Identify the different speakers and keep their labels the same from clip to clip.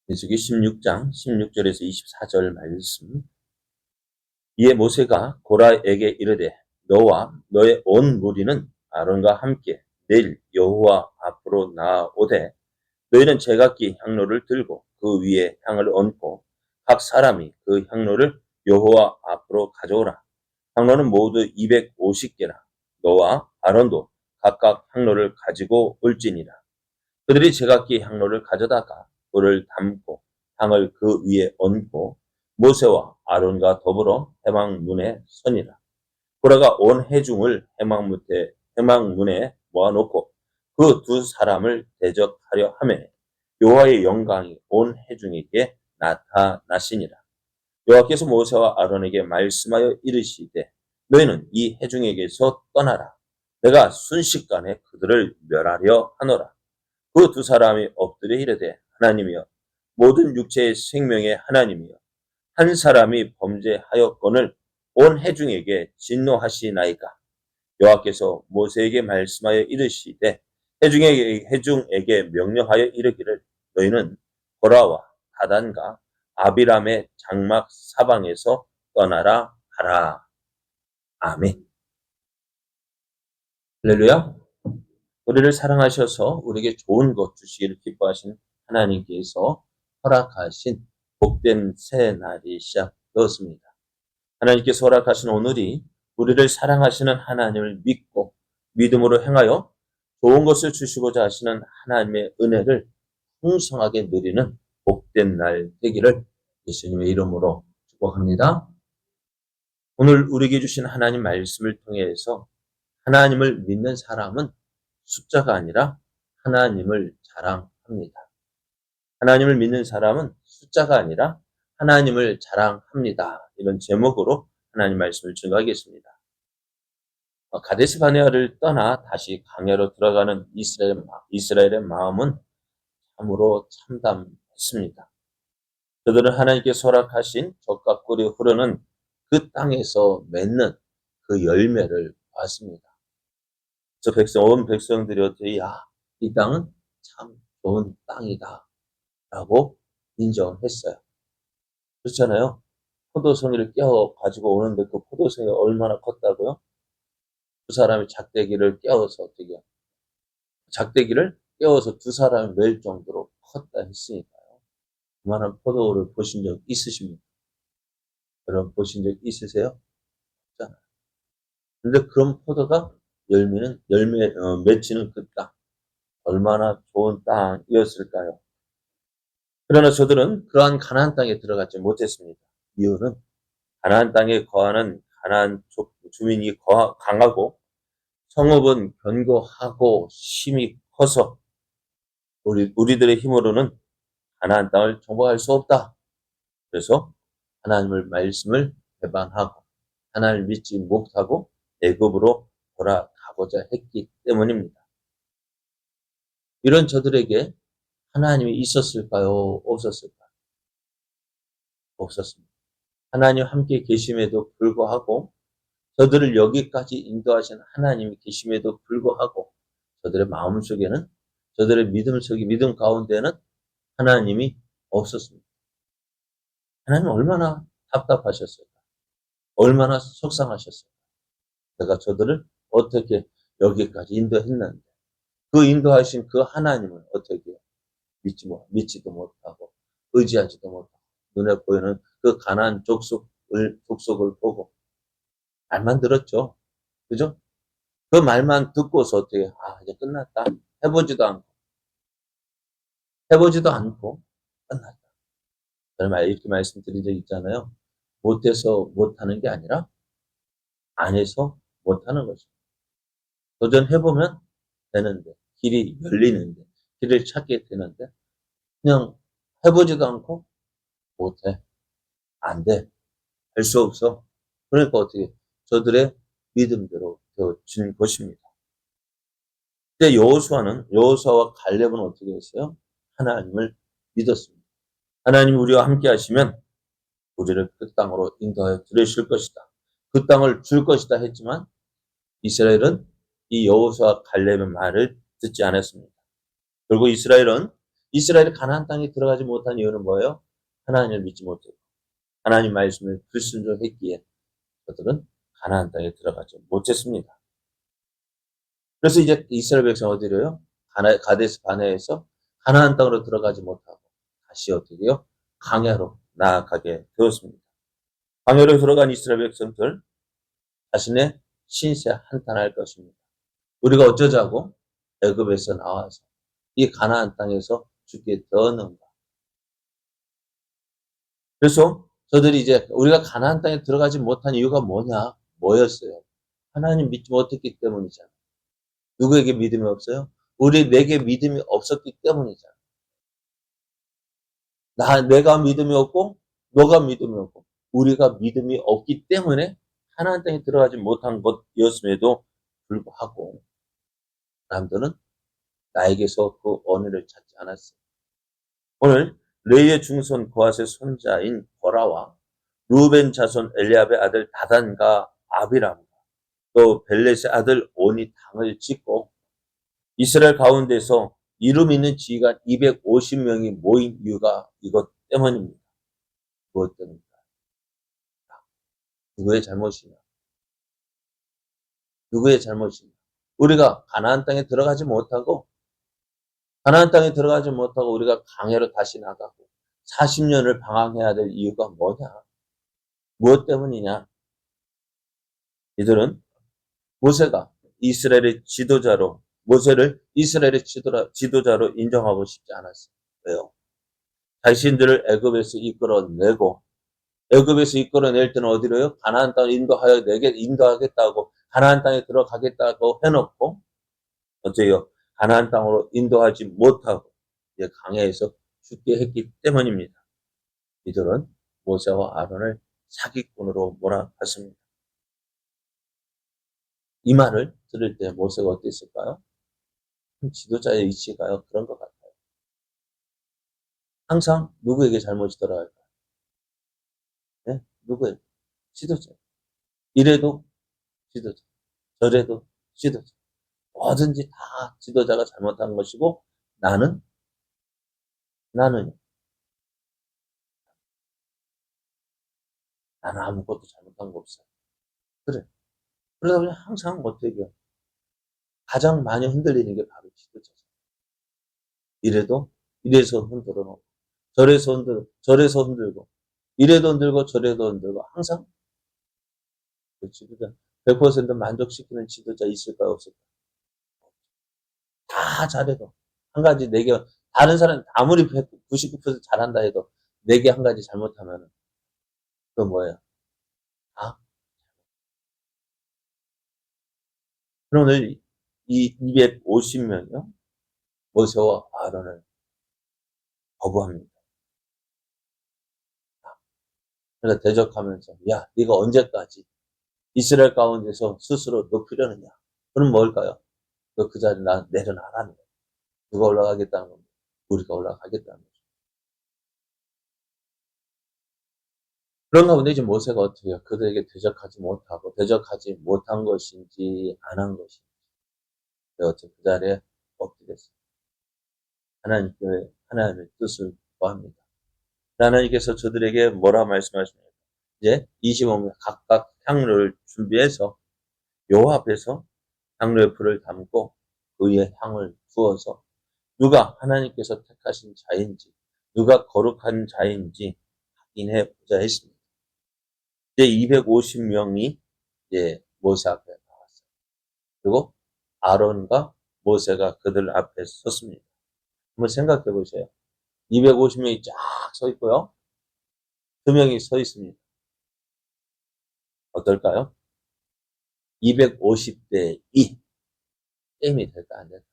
Speaker 1: 민수기 16장 16절에서 24절 말씀. 이에 모세가 고라에게 이르되 너와 너의 온 무리는 아론과 함께 내일 여호와 앞으로 나아오되 너희는 제각기 향로를 들고 그 위에 향을 얹고 각 사람이 그 향로를 여호와 앞으로 가져오라. 향로는 모두 250개라. 너와 아론도 각각 향로를 가지고 올지니라. 그들이 제각기 향로를 가져다가 불을 담고 향을 그 위에 얹고 모세와 아론과 더불어 회막문에 서니라. 고라가 온 회중을 회막문에 모아놓고 그 두 사람을 대적하려 하매 여호와의 영광이 온 회중에게 나타나시니라. 여호와께서 모세와 아론에게 말씀하여 이르시되 너희는 이 회중에게서 떠나라. 내가 순식간에 그들을 멸하려 하노라. 그 두 사람이 엎드려 이르되 하나님이여 모든 육체의 생명의 하나님이여 한 사람이 범죄하였거늘 온 회중에게 진노하시나이까. 여호와께서 모세에게 말씀하여 이르시되 회중에게 명령하여 이르기를 너희는 고라와 다단과 아비람의 장막 사방에서 떠나라 하라. 아멘. 할렐루야. 우리를 사랑하셔서 우리에게 좋은 것 주시기를 기뻐하신 하나님께서 허락하신 복된 새 날이 시작되었습니다. 하나님께서 허락하신 오늘이 우리를 사랑하시는 하나님을 믿고 믿음으로 행하여 좋은 것을 주시고자 하시는 하나님의 은혜를 풍성하게 누리는 복된 날 되기를 예수님의 이름으로 축복합니다. 오늘 우리에게 주신 하나님 말씀을 통해서 하나님을 믿는 사람은 숫자가 아니라 하나님을 자랑합니다. 하나님을 믿는 사람은 숫자가 아니라 하나님을 자랑합니다. 이런 제목으로 하나님 말씀을 증거하겠습니다. 가데스 바네아를 떠나 다시 광야로 들어가는 이스라엘의 마음은 참으로 참담했습니다. 그들은 하나님께서 허락하신 젖과 꿀이 흐르는 그 땅에서 맺는 그 열매를 봤습니다. 그래서 온 백성들이 어떻게 이 땅은 참 좋은 땅이다 라고 인정했어요. 그렇잖아요. 포도송이를 깨워 가지고 오는데 그 포도송이 얼마나 컸다고요? 두 사람이 작대기를 깨워서 어떻게 작대기를 깨워서 두 사람이 매일 정도로 컸다 했으니까요. 그만한 포도를 보신 적 있으십니까? 여러분 보신 적 있으세요? 없잖아요. 근데 그런 포도가 맺히는 그 땅 얼마나 좋은 땅이었을까요? 그러나 저들은 그러한 가나안 땅에 들어가지 못했습니다. 이유는 가나안 땅에 거하는 가나안 주민이 강하고 성읍은 견고하고 힘이 커서 우리들의 힘으로는 가나안 땅을 정복할 수 없다. 그래서 하나님의 말씀을 배반하고 하나님을 믿지 못하고 애굽으로 돌아가고자 했기 때문입니다. 이런 저들에게 하나님이 있었을까요? 없었을까요? 없었습니다. 하나님 함께 계심에도 불구하고 저들을 여기까지 인도하신 하나님이 계심에도 불구하고 저들의 마음속에는 저들의 믿음 가운데는 하나님이 없었습니다. 하나님 얼마나 답답하셨을까? 얼마나 속상하셨을까? 내가 저들을 어떻게 여기까지 인도했는데 그 인도하신 그 하나님을 어떻게 믿지도 못하고 의지하지도 못하고 눈에 보이는 그 가나안 족속을 보고 말만 들었죠. 그죠? 그 말만 듣고서 어떻게 이제 끝났다. 해보지도 않고 끝났다. 이렇게 말씀드린 적 있잖아요. 못해서 못하는 게 아니라 안 해서 못하는 것입니다. 도전해보면 되는데 길이 열리는데 길을 찾게 되는데 그냥 해보지도 않고 못해. 안 돼. 할 수 없어. 그러니까 어떻게 저들의 믿음대로 되어진 것입니다. 근데 여호수아와 갈렙은 어떻게 했어요? 하나님을 믿었습니다. 하나님 우리와 함께 하시면 우리를 그 땅으로 인도하여 들으실 것이다. 그 땅을 줄 것이다 했지만 이스라엘은 이 여호수아 갈렙의 말을 듣지 않았습니다. 결국 이스라엘은 이스라엘이 가나안 땅에 들어가지 못한 이유는 뭐예요? 하나님을 믿지 못했고 하나님 말씀에 불순종했기에 그들은 가나안 땅에 들어가지 못했습니다. 그래서 이제 이스라엘 백성 어디로요? 가데스 바네에서 가나안 땅으로 들어가지 못하고 다시 어떻게 해요? 광야로 나아가게 되었습니다. 광야로 들어간 이스라엘 백성들 자신의 신세 한탄할 것입니다. 우리가 어쩌자고 애굽에서 나와서 이 가나안 땅에서 죽게 되었는가. 그래서 저들이 이제 우리가 가나안 땅에 들어가지 못한 이유가 뭐냐? 뭐였어요? 하나님 믿지 못했기 때문이잖아. 누구에게 믿음이 없어요? 내게 믿음이 없었기 때문이잖아. 내가 믿음이 없고 너가 믿음이 없고 우리가 믿음이 없기 때문에 하나님 땅에 들어가지 못한 것이었음에도 불구하고 사람들은 나에게서 그 언어를 찾지 않았어요. 오늘 레이의 중손 고핫의 손자인 보라와 루벤 자손 엘리압의 아들 다단과 아비람 또 벨렛의 아들 온이 당을 짓고 이스라엘 가운데서 이름 있는 지휘관 250명이 모인 이유가 이것 때문입니다. 무엇 때문입니까? 누구의 잘못이냐? 누구의 잘못이냐? 우리가 가나안 땅에 들어가지 못하고 우리가 광야로 다시 나가고 40년을 방황해야 될 이유가 뭐냐? 무엇 때문이냐? 이들은 모세가 이스라엘의 지도자로 모세를 이스라엘의 지도자로 인정하고 싶지 않았어요. 왜요? 자신들을 애굽에서 이끌어내고 애굽에서 이끌어낼 때는 어디로요? 가나안 땅을 인도하겠다고 가나안 땅에 들어가겠다고 해놓고 어째요? 가나안 땅으로 인도하지 못하고 이제 광야에서 죽게 했기 때문입니다. 이들은 모세와 아론을 사기꾼으로 몰아갔습니다. 이 말을 들을 때 모세가 어땠을까요? 지도자의 이치가요 그런 것 같아요. 항상 누구에게 잘못이 들어갈까요? 네? 누구에게? 지도자. 이래도 지도자. 저래도 지도자. 뭐든지 다 지도자가 잘못한 것이고 나는 나는 아무것도 잘못한 거 없어요. 그래. 그러다 보니 항상 어떻게 해요? 가장 많이 흔들리는 게 바로 지도자죠. 이래서 흔들어 놓고 저래서 흔들고 이래도 흔들고 저래도 흔들고 항상 그 지도자 100% 만족시키는 지도자 있을까요? 없을까요? 다 잘해도 한 가지 내게 다른 사람 아무리 99% 잘한다 해도 내게 한 가지 잘못하면 그건 뭐예요? 다. 그럼 오늘 이 250명이요 모세와 아론을 거부합니다. 그래서 대적하면서 야 네가 언제까지 이스라엘 가운데서 스스로 높이려느냐? 그럼 뭘까요? 너 그 자리 내려놔라는 거예요. 누가 올라가겠다는 겁니다. 우리가 올라가겠다는 거죠. 그런가 본데 이제 모세가 어떻게 해요? 그들에게 대적하지 못한 것인지 안 한 것인지 어떻게 그 자리에 엎드렸어요. 하나님의 뜻을 구합니다. 하나님께서 저들에게 뭐라 말씀하십니까? 이제 25명 각각 향로를 준비해서 여호와 앞에서 향로의 불을 담고 그 위에 향을 부어서 누가 하나님께서 택하신 자인지 누가 거룩한 자인지 확인해 보자 했습니다. 이제 250명이 이제 모세 앞에 나왔어요. 그리고 아론과 모세가 그들 앞에 섰습니다. 한번 생각해 보세요. 250명이 쫙 서 있고요. 2명이 서 있습니다. 어떨까요? 250대 2. 게임이 될까 안 될까?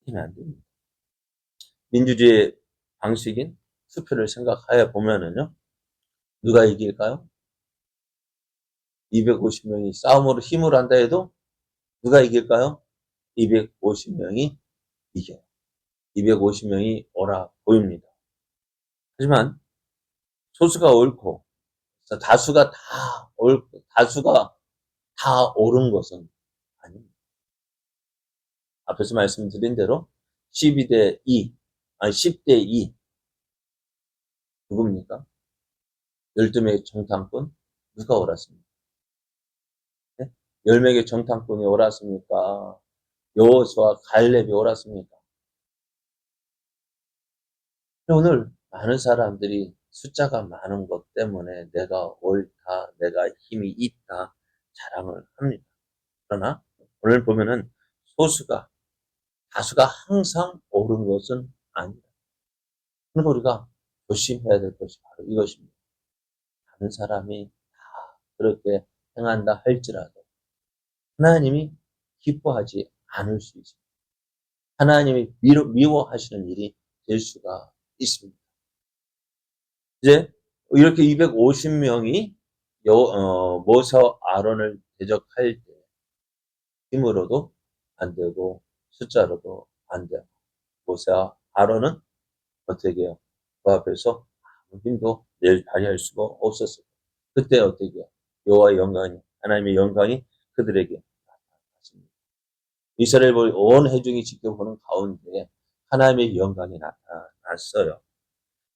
Speaker 1: 게임이 안 됩니다. 민주주의 방식인 투표를 생각하여 보면은요. 누가 이길까요? 250명이 싸움으로 힘을 한다 해도 누가 이길까요? 250명이 이겨요. 250명이 옳아 보입니다. 하지만 소수가 옳고 다수가 다 옳은 것은 아닙니다. 앞에서 말씀드린 대로 12대 2, 아니 10대 2 누굽니까? 12명의 정탐꾼 누가 옳았습니까? 네? 10명의 정탐꾼이 옳았습니까? 여호수아 갈렙이 옳았습니까? 오늘 많은 사람들이 숫자가 많은 것 때문에 내가 옳다, 내가 힘이 있다 자랑을 합니다. 그러나 오늘 보면은 소수가 다수가 항상 옳은 것은 아니다. 그러니까 우리가 조심해야 될 것이 바로 이것입니다. 다른 사람이 다 그렇게 행한다 할지라도 하나님이 기뻐하지 않을 수 있습니다. 하나님이 미워하시는 일이 될 수가 있습니다. 이제 이렇게 250명이 모세 아론을 대적할 때 힘으로도 안 되고 숫자로도 안 되고 모세와 아론은 어떻게 해요? 그 앞에서 아무 힘도 발휘할 수가 없었어요. 그때 어떻게 해요? 여호와의 영광이 하나님의 영광이 그들에게 나타났습니다. 이스라엘 온 회중이 지켜보는 가운데 하나님의 영광이 나타났어요.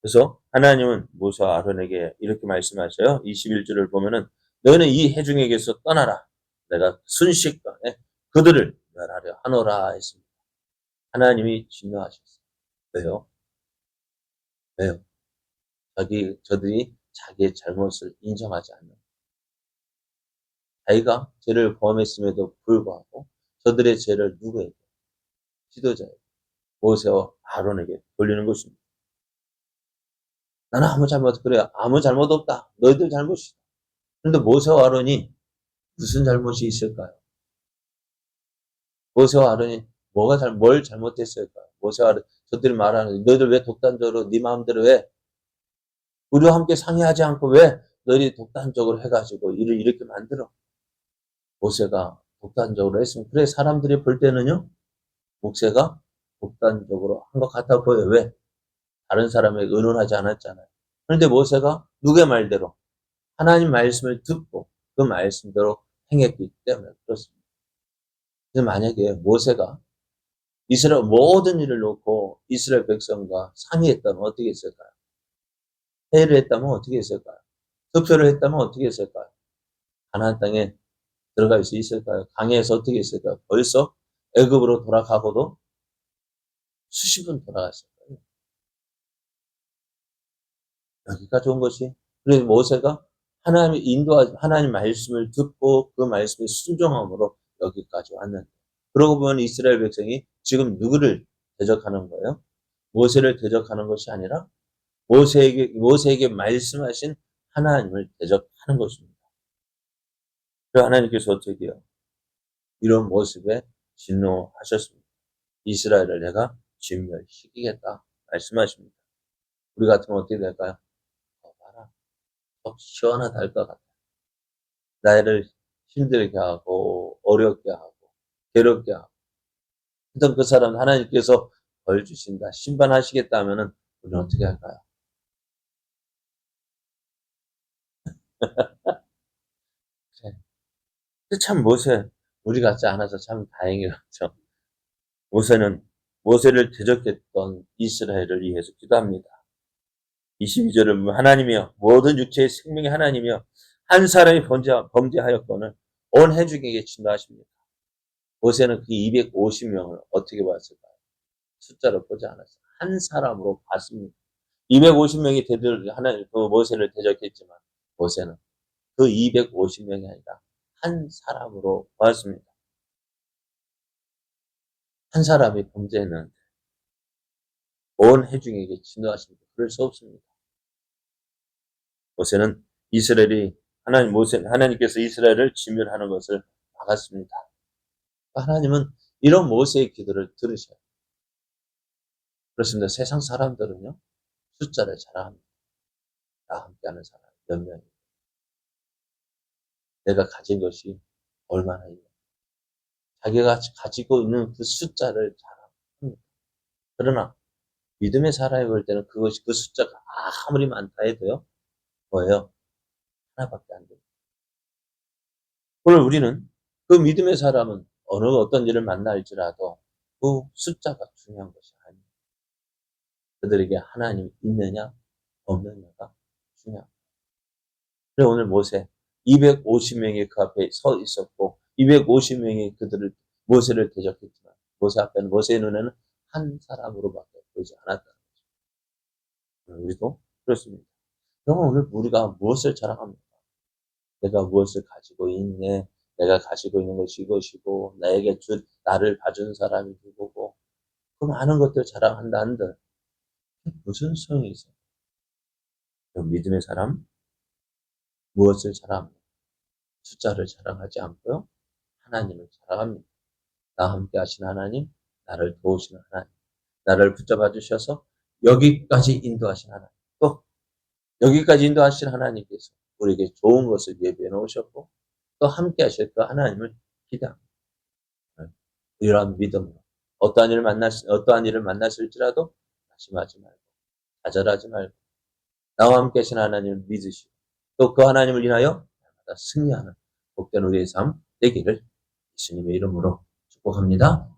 Speaker 1: 그래서 하나님은 모세와 아론에게 이렇게 말씀하셔요. 21절을 보면은 너희는 이 회중에게서 떠나라. 내가 순식간에 그들을 멸하려 하노라 했습니다. 하나님이 진노하셨어요. 왜요? 왜요? 저들이 자기의 잘못을 인정하지 않는 자기가 죄를 범했음에도 불구하고 저들의 죄를 누구에게? 지도자에게, 모세와 아론에게 돌리는 것입니다. 나는 아무 잘못 없다. 너희들 잘못이다. 그런데 모세와 아론이 무슨 잘못이 있을까요? 모세와 아론이 뭘 잘못했을까요? 모세와 아론, 저들이 말하는 너희들 왜 독단적으로 네 마음대로 왜 우리와 함께 상의하지 않고 왜 너희들이 독단적으로 해가지고 일을 이렇게 만들어? 모세가 독단적으로 했으면 그래 사람들이 볼 때는요 모세가 독단적으로 한 것 같아 보여요. 왜? 다른 사람에게 의논하지 않았잖아요. 그런데 모세가 누구의 말대로 하나님 말씀을 듣고 그 말씀대로 행했기 때문에 그렇습니다. 그래서 만약에 모세가 이스라엘 모든 일을 놓고 이스라엘 백성과 상의했다면 어떻게 했을까요? 회의를 했다면 어떻게 했을까요? 투표를 했다면 어떻게 했을까요? 가나안 땅에 들어갈 수 있을까요? 강해에서 어떻게 했을까요? 벌써 애굽으로 돌아가고도 수십 분 돌아갔을 거예요. 여기까지 온 것이 그래서 모세가 하나님 말씀을 듣고 그 말씀에 순종함으로 여기까지 왔는데 그러고 보면 이스라엘 백성이 지금 누구를 대적하는 거예요? 모세를 대적하는 것이 아니라 모세에게 말씀하신 하나님을 대적하는 것입니다. 그래서 하나님께서 어떻게 해요? 이런 모습에 진노하셨습니다. 이스라엘을 내가 진멸시키겠다 말씀하십니다. 우리 같으면 어떻게 될까요? 봐라. 속 시원하다 할 것 같아. 나를 힘들게 하고 어렵게 하고 괴롭게 하고 일단 그 사람 하나님께서 벌 주신다 심판하시겠다 하면은 우리는 어떻게 할까요? 그래. 참 우리 같지 않아서 참 다행이었죠. 모세를 대적했던 이스라엘을 위해서 기도합니다. 22절은 하나님이여 모든 육체의 생명의 하나님이여 한 사람이 범죄하였거늘 온 회중에게 진노하십니다. 모세는 그 250명을 어떻게 봤을까요? 숫자로 보지 않았어요. 한 사람으로 봤습니다. 250명이 그 모세를 대적했지만 모세는 그 250명이 아니라 한 사람으로 봤습니다. 한 사람이 범죄했는데 온 회중에게 진노하십니다. 그럴 수 없습니다. 모세는 하나님께서 이스라엘을 진멸하는 것을 막았습니다. 하나님은 이런 모세의 기도를 들으셔요. 그렇습니다. 세상 사람들은요, 숫자를 자랑합니다. 나와 함께하는 사람 몇 명이 내가 가진 것이 얼마나 있냐. 자기가 가지고 있는 그 숫자를 자랑합니다. 그러나 믿음의 사람이 볼 때는 그 숫자가 아무리 많다 해도요, 뭐예요? 하나밖에 안 돼요. 오늘 우리는 그 믿음의 사람은 어떤 일을 만날지라도 그 숫자가 중요한 것이 아니에요. 그들에게 하나님이 있느냐 없느냐가 중요합니다. 그래 오늘 모세 250명이 그 앞에 서 있었고 250명이 모세를 대적했지만 모세의 눈에는 한 사람으로밖에 보이지 않았다는 거죠. 우리도 그렇습니다. 그러면 오늘 우리가 무엇을 자랑합니까? 내가 무엇을 가지고 있네. 내가 가지고 있는 것이 이것이고 나를 봐준 사람이 누구고 그 많은 것들 자랑한다 한들 무슨 소용이 있어요? 믿음의 사람 무엇을 자랑합니까? 숫자를 자랑하지 않고요. 하나님을 자랑합니다. 나와 함께 하신 하나님, 나를 도우시는 하나님, 나를 붙잡아 주셔서 여기까지 인도하신 하나님, 또 여기까지 인도하신 하나님께서 우리에게 좋은 것을 예비해 놓으셨고 또 함께 하실 그 하나님을 기대합니다. 이러한 믿음으로 어떠한 일을 만나실지라도 낙심하지 말고 좌절하지 말고 나와 함께 하신 하나님을 믿으시고 또 그 하나님을 인하여 날마다 승리하는 복된 우리의 삶 되기를 예수님의 이름으로 축복합니다.